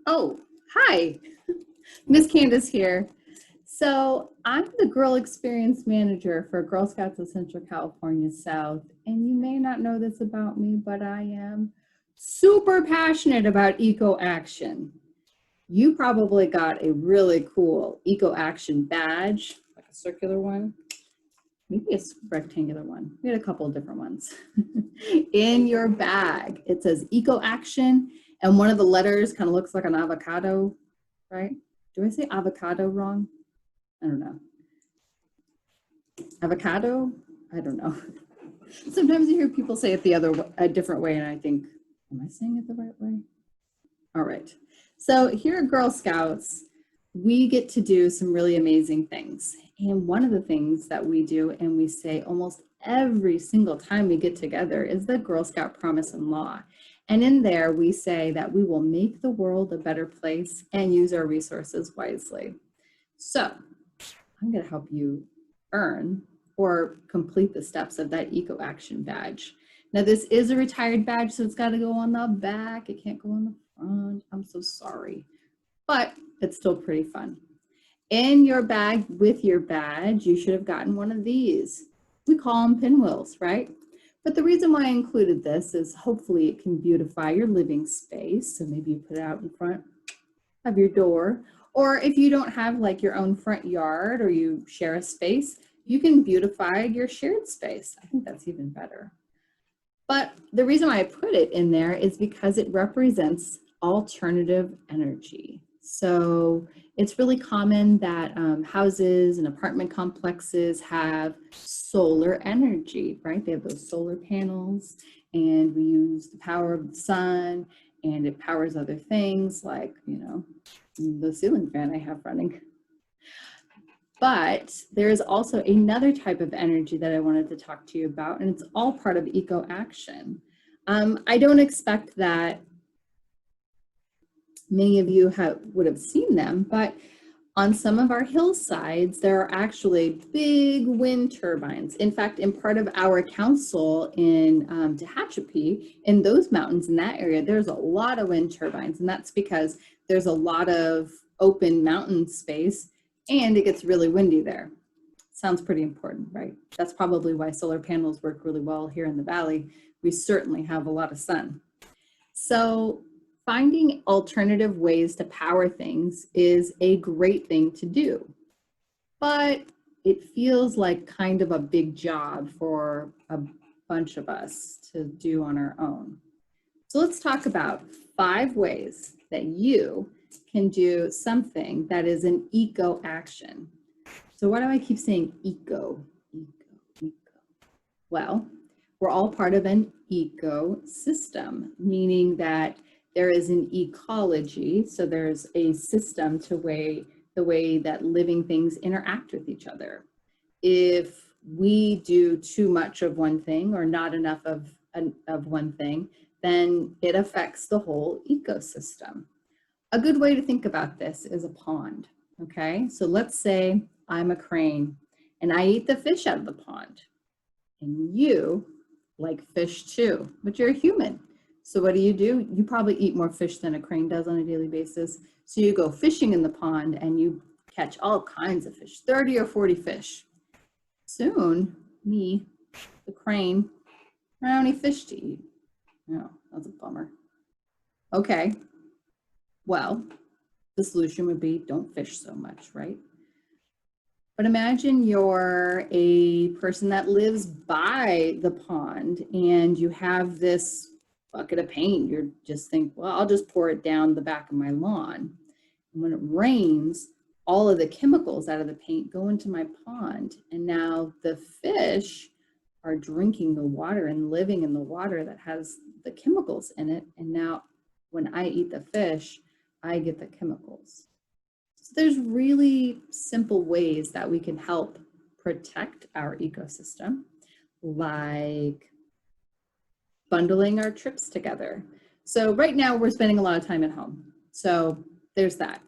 Oh, hi, Miss Candice here. So I'm the Girl Experience Manager for Girl Scouts of Central California South, and you may not know this about me, but I am super passionate about eco action. You probably got a really cool eco action badge, like a circular one, maybe a rectangular one. We had a couple of different ones in your bag. It says eco action, and one of the letters kind of looks like an avocado, right? Do I say avocado wrong? I don't know. Avocado? I don't know. Sometimes you hear people say it a different way, and I think, am I saying it the right way? All right. So here at Girl Scouts, we get to do some really amazing things. And one of the things that we do, and we say almost every single time we get together, is the Girl Scout Promise and Law. And in there, we say that we will make the world a better place and use our resources wisely. So I'm going to help you earn or complete the steps of that Eco Action badge. Now, this is a retired badge, so it's got to go on the back. It can't go on the front. I'm so sorry, but it's still pretty fun. In your bag with your badge, you should have gotten one of these. We call them pinwheels, right? But the reason why I included this is hopefully it can beautify your living space. So maybe you put it out in front of your door, or if you don't have like your own front yard or you share a space, you can beautify your shared space. I think that's even better. But the reason why I put it in there is because it represents alternative energy. So it's really common that houses and apartment complexes have solar energy, right? They have those solar panels, and we use the power of the sun, and it powers other things like, you know, the ceiling fan I have running. But there is also another type of energy that I wanted to talk to you about, and it's all part of eco action. I don't expect that many of you would have seen them, but on some of our hillsides, there are actually big wind turbines. In fact, in part of our council in Tehachapi, in those mountains in that area, there's a lot of wind turbines, and that's because there's a lot of open mountain space and it gets really windy there. Sounds pretty important, right? That's probably why solar panels work really well here in the valley. We certainly have a lot of sun. So finding alternative ways to power things is a great thing to do, but it feels like kind of a big job for a bunch of us to do on our own. So let's talk about 5 ways that you can do something that is an eco action. So why do I keep saying eco? Well, we're all part of an ecosystem, meaning that there is an ecology. So there's a system to the way that living things interact with each other. If we do too much of one thing or not enough of one thing, then it affects the whole ecosystem. A good way to think about this is a pond, okay? So let's say I'm a crane and I eat the fish out of the pond, and you like fish too, but you're a human. So what do? You probably eat more fish than a crane does on a daily basis. So you go fishing in the pond and you catch all kinds of fish, 30 or 40 fish. Soon, me, the crane, I don't have any fish to eat. No, that's a bummer. Okay, well, the solution would be don't fish so much, right? But imagine you're a person that lives by the pond and you have this bucket of paint. You just think, well, I'll just pour it down the back of my lawn. And when it rains, all of the chemicals out of the paint go into my pond. And now the fish are drinking the water and living in the water that has the chemicals in it. And now when I eat the fish, I get the chemicals. So there's really simple ways that we can help protect our ecosystem, like bundling our trips together. So right now we're spending a lot of time at home. So there's that.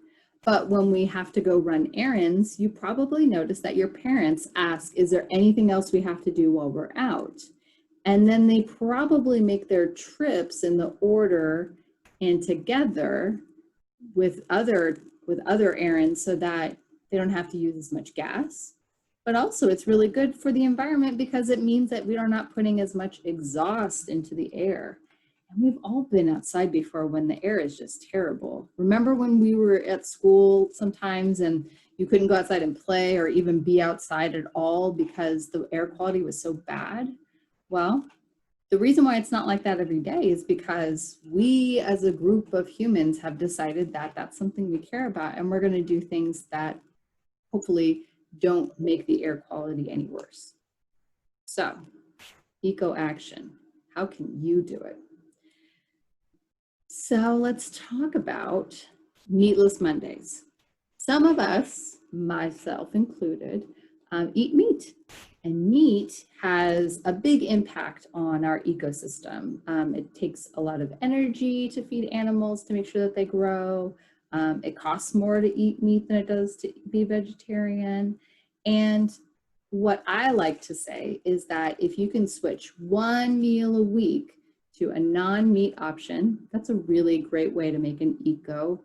But when we have to go run errands, you probably notice that your parents ask, is there anything else we have to do while we're out? And then they probably make their trips in the order and together with other errands so that they don't have to use as much gas. But also it's really good for the environment because it means that we are not putting as much exhaust into the air. And we've all been outside before when the air is just terrible. Remember when we were at school sometimes and you couldn't go outside and play or even be outside at all because the air quality was so bad? Well, the reason why it's not like that every day is because we as a group of humans have decided that that's something we care about, and we're going to do things that hopefully don't make the air quality any worse. So, eco action, how can you do it? So let's talk about meatless Mondays. Some of us, myself included, eat meat. And meat has a big impact on our ecosystem. It takes a lot of energy to feed animals to make sure that they grow. It costs more to eat meat than it does to be vegetarian. And what I like to say is that if you can switch one meal a week to a non-meat option, that's a really great way to make an eco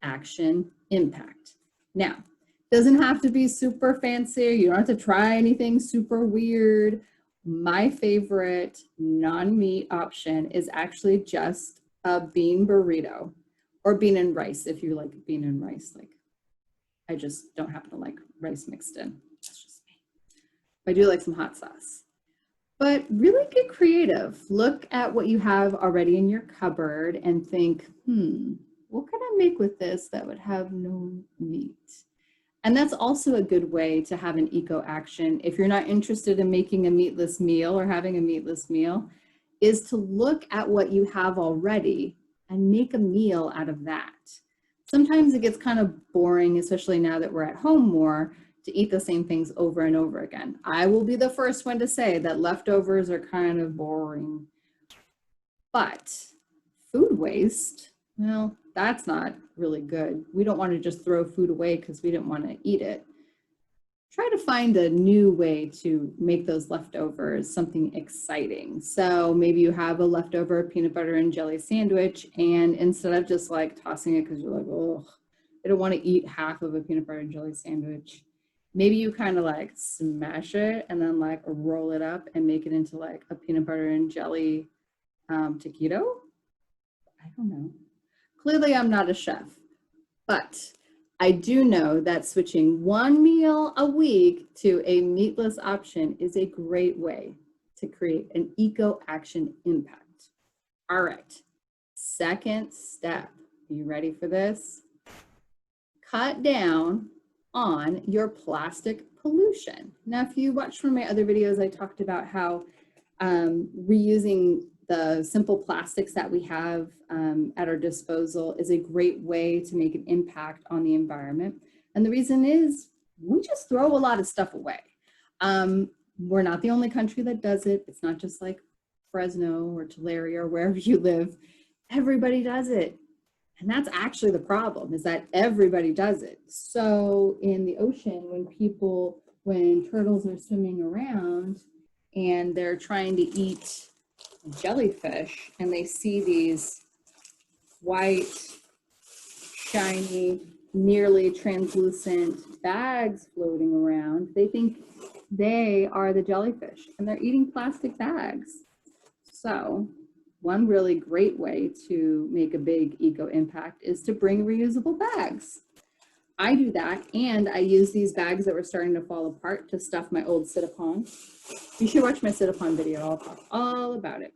action impact. Now, doesn't have to be super fancy. You don't have to try anything super weird. My favorite non-meat option is actually just a bean burrito or bean and rice if you like bean and rice. Like, I just don't happen to like rice mixed in. That's just me. I do like some hot sauce. But really get creative. Look at what you have already in your cupboard and think, what can I make with this that would have no meat? And that's also a good way to have an eco action. If you're not interested in making a meatless meal or having a meatless meal, is to look at what you have already and make a meal out of that. Sometimes it gets kind of boring, especially now that we're at home more, to eat the same things over and over again. I will be the first one to say that leftovers are kind of boring. But food waste, well, that's not really good. We don't want to just throw food away because we didn't want to eat it. Try to find a new way to make those leftovers something exciting. So maybe you have a leftover peanut butter and jelly sandwich, and instead of just like tossing it because you're like, oh, I don't want to eat half of a peanut butter and jelly sandwich, maybe you kind of like smash it and then like roll it up and make it into like a peanut butter and jelly taquito. I don't know. Clearly I'm not a chef, but I do know that switching one meal a week to a meatless option is a great way to create an eco action impact. All right, second step. Are you ready for this? Cut down on your plastic pollution. Now, if you watched one of my other videos, I talked about how reusing the simple plastics that we have at our disposal is a great way to make an impact on the environment. And the reason is we just throw a lot of stuff away. We're not the only country that does it. It's not just like Fresno or Tulare or wherever you live. Everybody does it. And that's actually the problem, is that everybody does it. So in the ocean, when turtles are swimming around and they're trying to eat jellyfish and they see these white, shiny, nearly translucent bags floating around, they think they are the jellyfish and they're eating plastic bags. So one really great way to make a big eco impact is to bring reusable bags. I do that, and I use these bags that were starting to fall apart to stuff my old sit-upon. You should watch my sit-upon video. I'll talk all about it.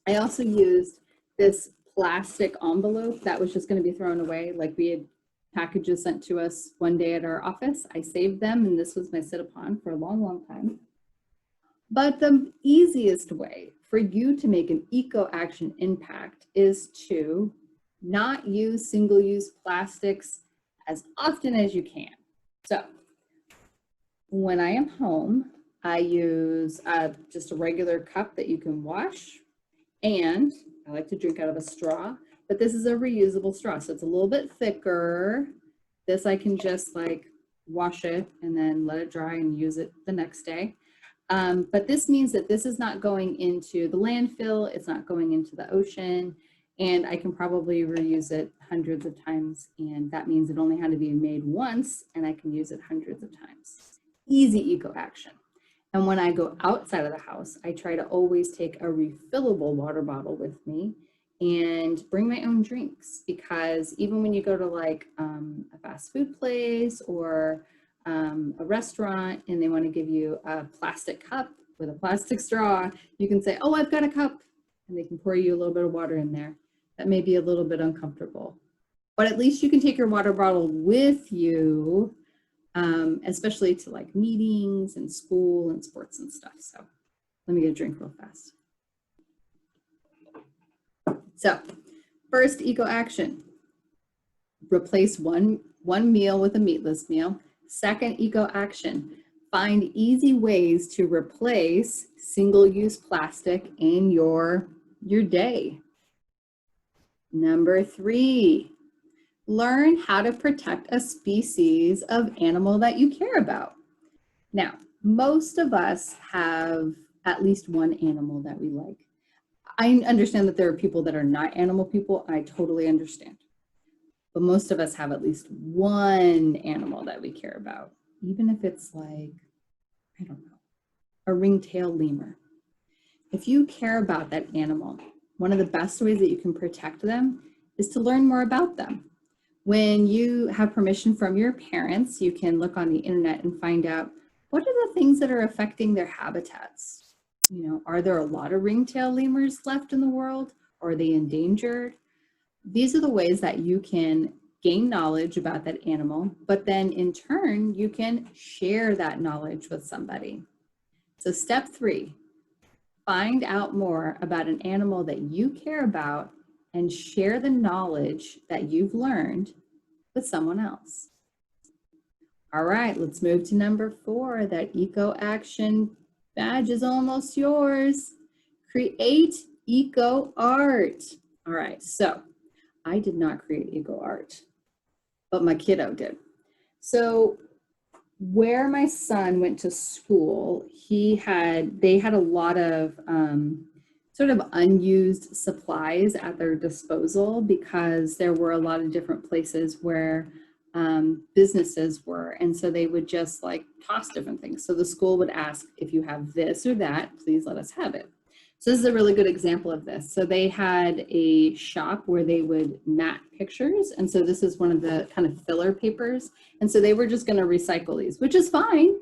I also used this plastic envelope that was just going to be thrown away. Like, we had packages sent to us one day at our office. I saved them, and this was my sit-upon for a long, long time. But the easiest way for you to make an eco action impact is to not use single-use plastics as often as you can. So when I am home, I use just a regular cup that you can wash, and I like to drink out of a straw, but this is a reusable straw, so it's a little bit thicker. This I can just like wash it and then let it dry and use it the next day. But this means that this is not going into the landfill, it's not going into the ocean, and I can probably reuse it hundreds of times, and that means it only had to be made once, and I can use it hundreds of times. Easy eco action. And when I go outside of the house, I try to always take a refillable water bottle with me and bring my own drinks, because even when you go to like a fast food place or a restaurant and they want to give you a plastic cup with a plastic straw, you can say, oh, I've got a cup, and they can pour you a little bit of water in there. That may be a little bit uncomfortable, but at least you can take your water bottle with you, especially to like meetings and school and sports and stuff. So let me get a drink real fast. So first eco action, replace one meal with a meatless meal. Second eco action, find easy ways to replace single-use plastic in your day. Number 3, learn how to protect a species of animal that you care about. Now, most of us have at least one animal that we like. I understand that there are people that are not animal people. I totally understand. But most of us have at least one animal that we care about, even if it's like, I don't know, a ring-tailed lemur. If you care about that animal, one of the best ways that you can protect them is to learn more about them. When you have permission from your parents, you can look on the internet and find out what are the things that are affecting their habitats. You know, are there a lot of ring-tailed lemurs left in the world? Or are they endangered? These are the ways that you can gain knowledge about that animal, but then in turn, you can share that knowledge with somebody. So step 3, find out more about an animal that you care about and share the knowledge that you've learned with someone else. All right, let's move to number 4. That eco action badge is almost yours. Create eco art. All right, so I did not create eco art, but my kiddo did. So where my son went to school, they had a lot of sort of unused supplies at their disposal, because there were a lot of different places where businesses were, and so they would just like toss different things. So the school would ask, if you have this or that, please let us have it. So this is a really good example of this. So they had a shop where they would mat pictures, and so this is one of the kind of filler papers, and so they were just going to recycle these, which is fine.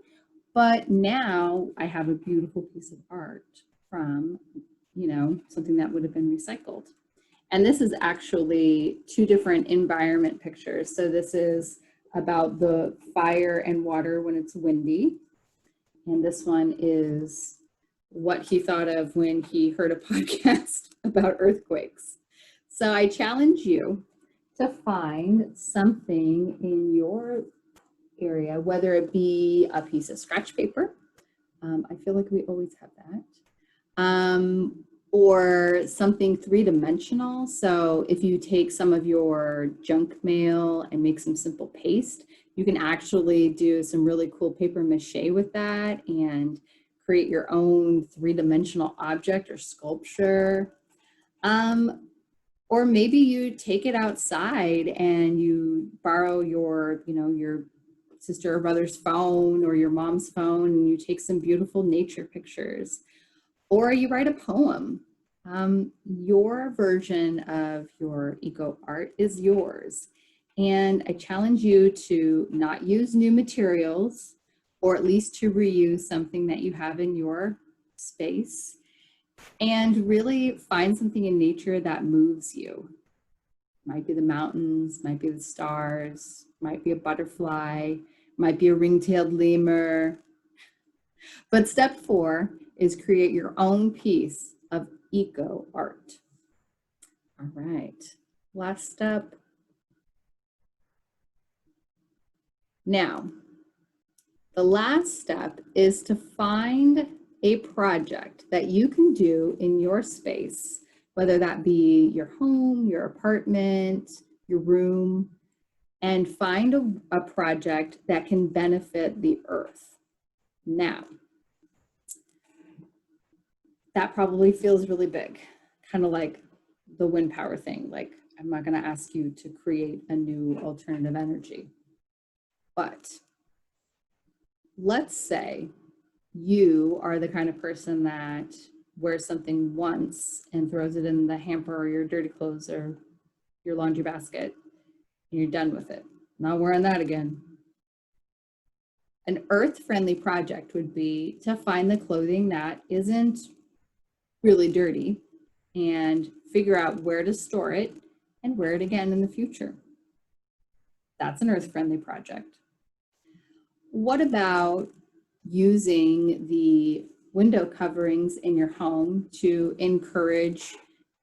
But now I have a beautiful piece of art from, you know, something that would have been recycled. And this is actually 2 different environment pictures. So this is about the fire and water when it's windy. And this one is what he thought of when he heard a podcast about earthquakes. So I challenge you to find something in your area, whether it be a piece of scratch paper. I feel like we always have that. Or something 3-dimensional. So if you take some of your junk mail and make some simple paste, you can actually do some really cool paper mache with that and create your own 3-dimensional object or sculpture. Or maybe you take it outside and you borrow your sister or brother's phone or your mom's phone, and you take some beautiful nature pictures. Or you write a poem. Your version of your eco art is yours. And I challenge you to not use new materials, or at least to reuse something that you have in your space, and really find something in nature that moves you. Might be the mountains, might be the stars, might be a butterfly, might be a ring-tailed lemur. But step 4 is create your own piece of eco art. All right, last step. Now, the last step is to find a project that you can do in your space, whether that be your home, your apartment, your room, and find a project that can benefit the earth. Now, that probably feels really big, kind of like the wind power thing. Like, I'm not going to ask you to create a new alternative energy. But let's say you are the kind of person that wears something once and throws it in the hamper or your dirty clothes or your laundry basket, and you're done with it. Not wearing that again. An earth-friendly project would be to find the clothing that isn't really dirty and figure out where to store it and wear it again in the future. That's an earth-friendly project. What about using the window coverings in your home to encourage,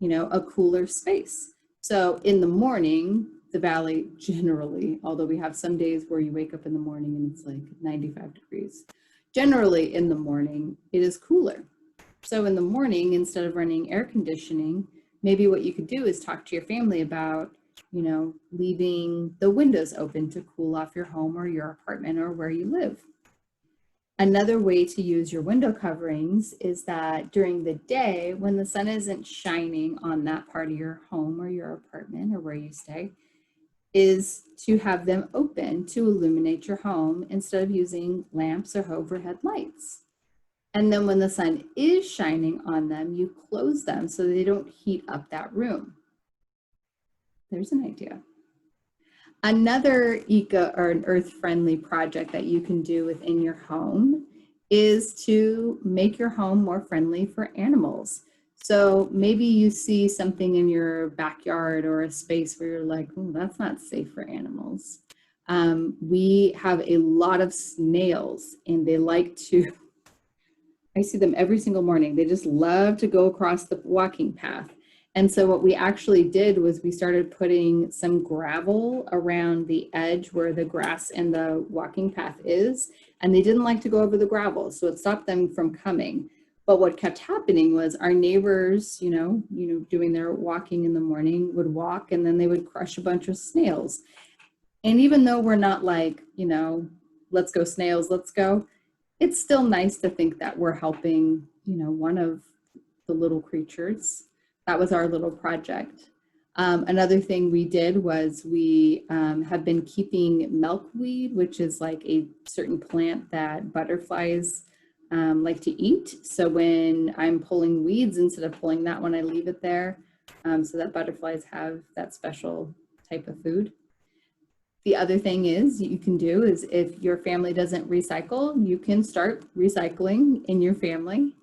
a cooler space? So in the morning, the valley generally, although we have some days where you wake up in the morning and it's like 95 degrees, generally in the morning, it is cooler. So in the morning, instead of running air conditioning, maybe what you could do is talk to your family about, leaving the windows open to cool off your home or your apartment or where you live. Another way to use your window coverings is that during the day, when the sun isn't shining on that part of your home or your apartment or where you stay, is to have them open to illuminate your home instead of using lamps or overhead lights. And then when the sun is shining on them, you close them so they don't heat up that room. There's an idea. Another eco or an earth-friendly project that you can do within your home is to make your home more friendly for animals. So maybe you see something in your backyard or a space where you're like, oh, that's not safe for animals. We have a lot of snails and they like to, I see them every single morning. They just love to go across the walking path. And so what we actually did was we started putting some gravel around the edge where the grass and the walking path is, and they didn't like to go over the gravel, so it stopped them from coming. But what kept happening was our neighbors, doing their walking in the morning would walk and then they would crush a bunch of snails. And even though we're not like, let's go snails, let's go, it's still nice to think that we're helping, one of the little creatures. That was our little project. Another thing we did was we have been keeping milkweed, which is like a certain plant that butterflies like to eat. So when I'm pulling weeds, instead of pulling that one, I leave it there so that butterflies have that special type of food. The other thing you can do is if your family doesn't recycle, you can start recycling in your family.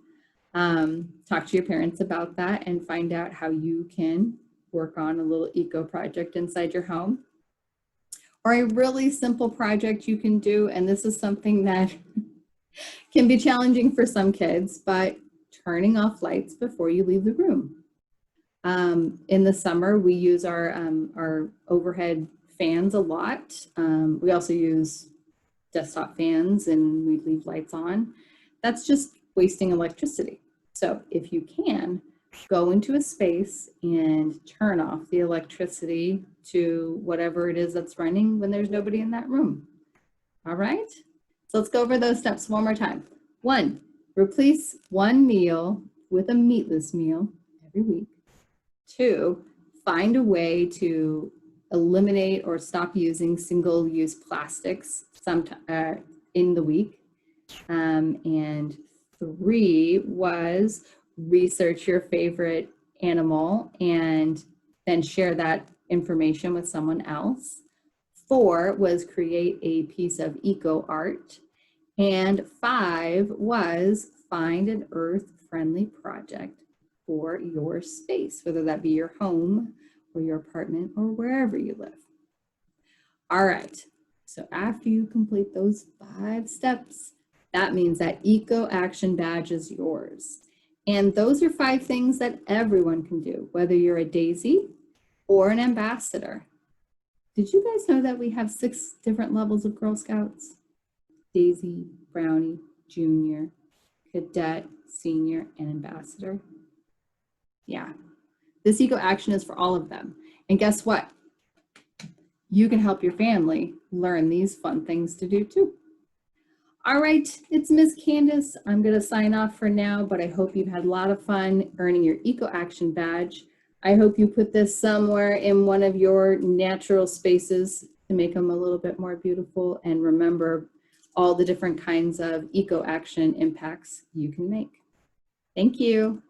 Talk to your parents about that and find out how you can work on a little eco project inside your home. Or a really simple project you can do, and this is something that can be challenging for some kids, but turning off lights before you leave the room. In the summer, we use our overhead fans a lot. We also use desktop fans and we leave lights on. That's just wasting electricity. So if you can, go into a space and turn off the electricity to whatever it is that's running when there's nobody in that room. All right? So let's go over those steps one more time. 1, replace one meal with a meatless meal every week. 2, find a way to eliminate or stop using single-use plastics in the week. And 3 was research your favorite animal and then share that information with someone else. 4 was create a piece of eco art. And 5 was find an earth-friendly project for your space, whether that be your home or your apartment or wherever you live. All right, so after you complete those 5 steps, that means that Eco Action Badge is yours. And those are 5 things that everyone can do, whether you're a daisy or an ambassador. Did you guys know that we have 6 different levels of Girl Scouts? Daisy, Brownie, Junior, Cadet, Senior, and Ambassador. Yeah, this Eco Action is for all of them. And guess what? You can help your family learn these fun things to do too. All right, it's Miss Candice. I'm gonna sign off for now, but I hope you've had a lot of fun earning your Eco Action Badge. I hope you put this somewhere in one of your natural spaces to make them a little bit more beautiful, and remember all the different kinds of eco action impacts you can make. Thank you.